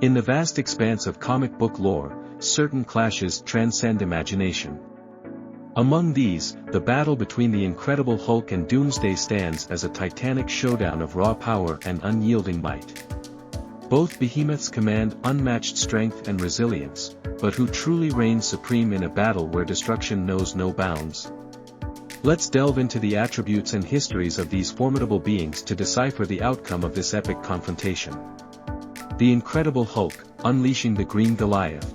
In the vast expanse of comic book lore, certain clashes transcend imagination. Among these, the battle between the Incredible Hulk and Doomsday stands as a titanic showdown of raw power and unyielding might. Both behemoths command unmatched strength and resilience, but who truly reigns supreme in a battle where destruction knows no bounds? Let's delve into the attributes and histories of these formidable beings to decipher the outcome of this epic confrontation. The Incredible Hulk, unleashing the Green Goliath.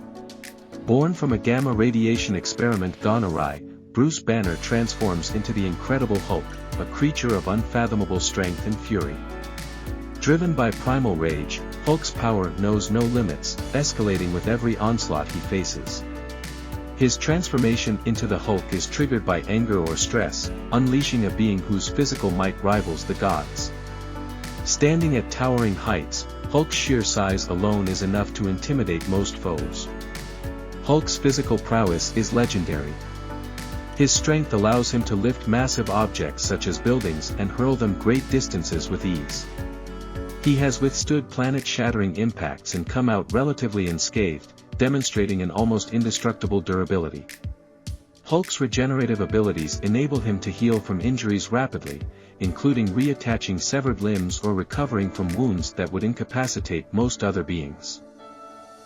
Born from a gamma radiation experiment gone awry, Bruce Banner transforms into the Incredible Hulk, a creature of unfathomable strength and fury. Driven by primal rage, Hulk's power knows no limits, escalating with every onslaught he faces. His transformation into the Hulk is triggered by anger or stress, unleashing a being whose physical might rivals the gods. Standing at towering heights, Hulk's sheer size alone is enough to intimidate most foes. Hulk's physical prowess is legendary. His strength allows him to lift massive objects such as buildings and hurl them great distances with ease. He has withstood planet-shattering impacts and come out relatively unscathed, demonstrating an almost indestructible durability. Hulk's regenerative abilities enable him to heal from injuries rapidly, including reattaching severed limbs or recovering from wounds that would incapacitate most other beings.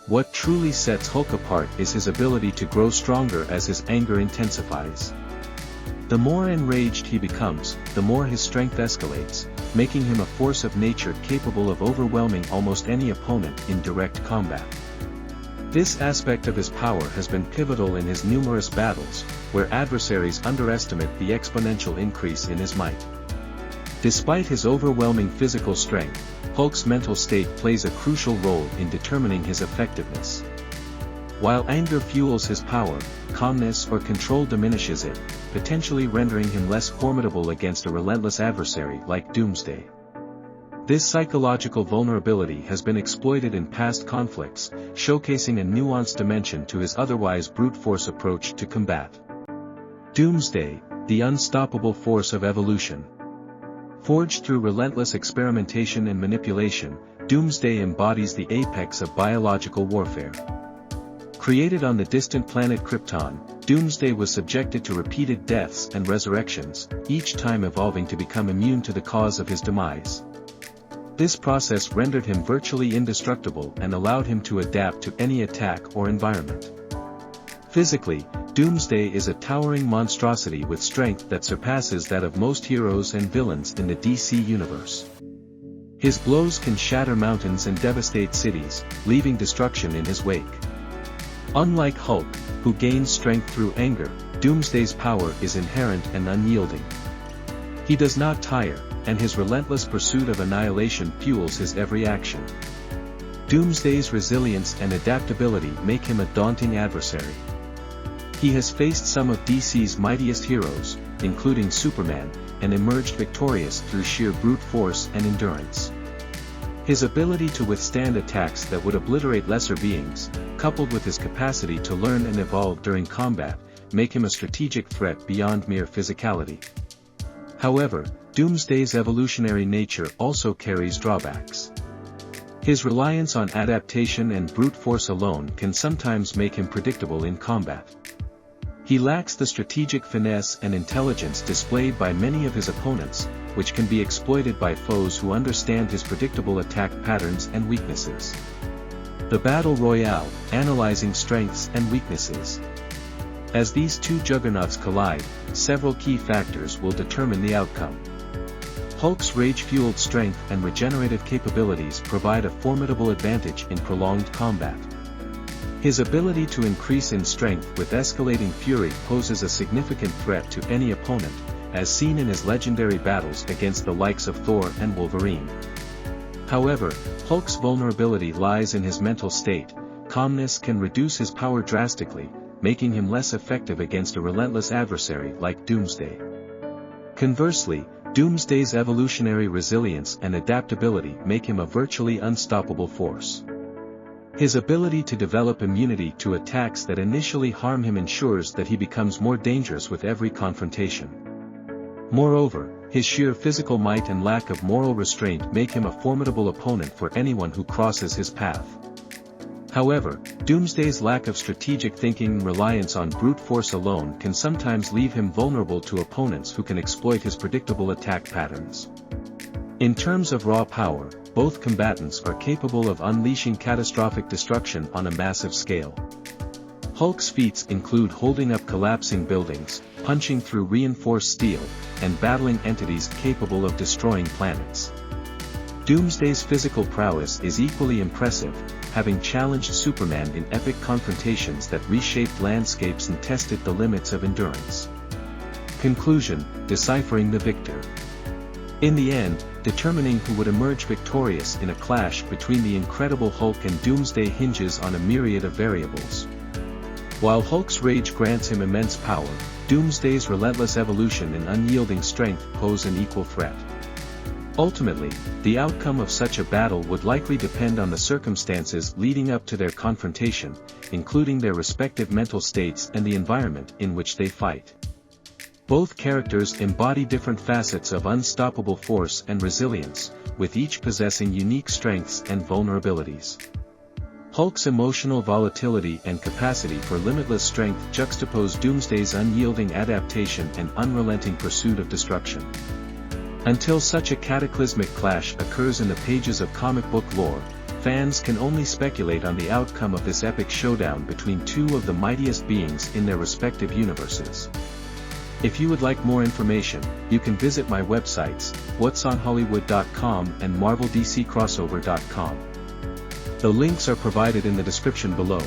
What truly sets Hulk apart is his ability to grow stronger as his anger intensifies. The more enraged he becomes, the more his strength escalates, making him a force of nature capable of overwhelming almost any opponent in direct combat. This aspect of his power has been pivotal in his numerous battles, where adversaries underestimate the exponential increase in his might. Despite his overwhelming physical strength, Hulk's mental state plays a crucial role in determining his effectiveness. While anger fuels his power, calmness or control diminishes it, potentially rendering him less formidable against a relentless adversary like Doomsday. This psychological vulnerability has been exploited in past conflicts, showcasing a nuanced dimension to his otherwise brute force approach to combat. Doomsday, the unstoppable force of evolution. Forged through relentless experimentation and manipulation, Doomsday embodies the apex of biological warfare. Created on the distant planet Krypton, Doomsday was subjected to repeated deaths and resurrections, each time evolving to become immune to the cause of his demise. This process rendered him virtually indestructible and allowed him to adapt to any attack or environment. Physically, Doomsday is a towering monstrosity with strength that surpasses that of most heroes and villains in the DC universe. His blows can shatter mountains and devastate cities, leaving destruction in his wake. Unlike Hulk, who gains strength through anger, Doomsday's power is inherent and unyielding. He does not tire, and his relentless pursuit of annihilation fuels his every action. Doomsday's resilience and adaptability make him a daunting adversary. He has faced some of DC's mightiest heroes, including Superman, and emerged victorious through sheer brute force and endurance. His ability to withstand attacks that would obliterate lesser beings, coupled with his capacity to learn and evolve during combat, make him a strategic threat beyond mere physicality. However, Doomsday's evolutionary nature also carries drawbacks. His reliance on adaptation and brute force alone can sometimes make him predictable in combat. He lacks the strategic finesse and intelligence displayed by many of his opponents, which can be exploited by foes who understand his predictable attack patterns and weaknesses. The Battle Royale, analyzing strengths and weaknesses. As these two juggernauts collide, several key factors will determine the outcome. Hulk's rage-fueled strength and regenerative capabilities provide a formidable advantage in prolonged combat. His ability to increase in strength with escalating fury poses a significant threat to any opponent, as seen in his legendary battles against the likes of Thor and Wolverine. However, Hulk's vulnerability lies in his mental state. Calmness can reduce his power drastically, making him less effective against a relentless adversary like Doomsday. Conversely, Doomsday's evolutionary resilience and adaptability make him a virtually unstoppable force. His ability to develop immunity to attacks that initially harm him ensures that he becomes more dangerous with every confrontation. Moreover, his sheer physical might and lack of moral restraint make him a formidable opponent for anyone who crosses his path. However, Doomsday's lack of strategic thinking and reliance on brute force alone can sometimes leave him vulnerable to opponents who can exploit his predictable attack patterns. In terms of raw power, both combatants are capable of unleashing catastrophic destruction on a massive scale. Hulk's feats include holding up collapsing buildings, punching through reinforced steel, and battling entities capable of destroying planets. Doomsday's physical prowess is equally impressive, having challenged Superman in epic confrontations that reshaped landscapes and tested the limits of endurance. Conclusion: deciphering the victor. In the end, determining who would emerge victorious in a clash between the Incredible Hulk and Doomsday hinges on a myriad of variables. While Hulk's rage grants him immense power, Doomsday's relentless evolution and unyielding strength pose an equal threat. Ultimately, the outcome of such a battle would likely depend on the circumstances leading up to their confrontation, including their respective mental states and the environment in which they fight. Both characters embody different facets of unstoppable force and resilience, with each possessing unique strengths and vulnerabilities. Hulk's emotional volatility and capacity for limitless strength juxtapose Doomsday's unyielding adaptation and unrelenting pursuit of destruction. Until such a cataclysmic clash occurs in the pages of comic book lore, fans can only speculate on the outcome of this epic showdown between two of the mightiest beings in their respective universes. If you would like more information, you can visit my websites, whatsonhollywood.com and marveldccrossover.com. The links are provided in the description below.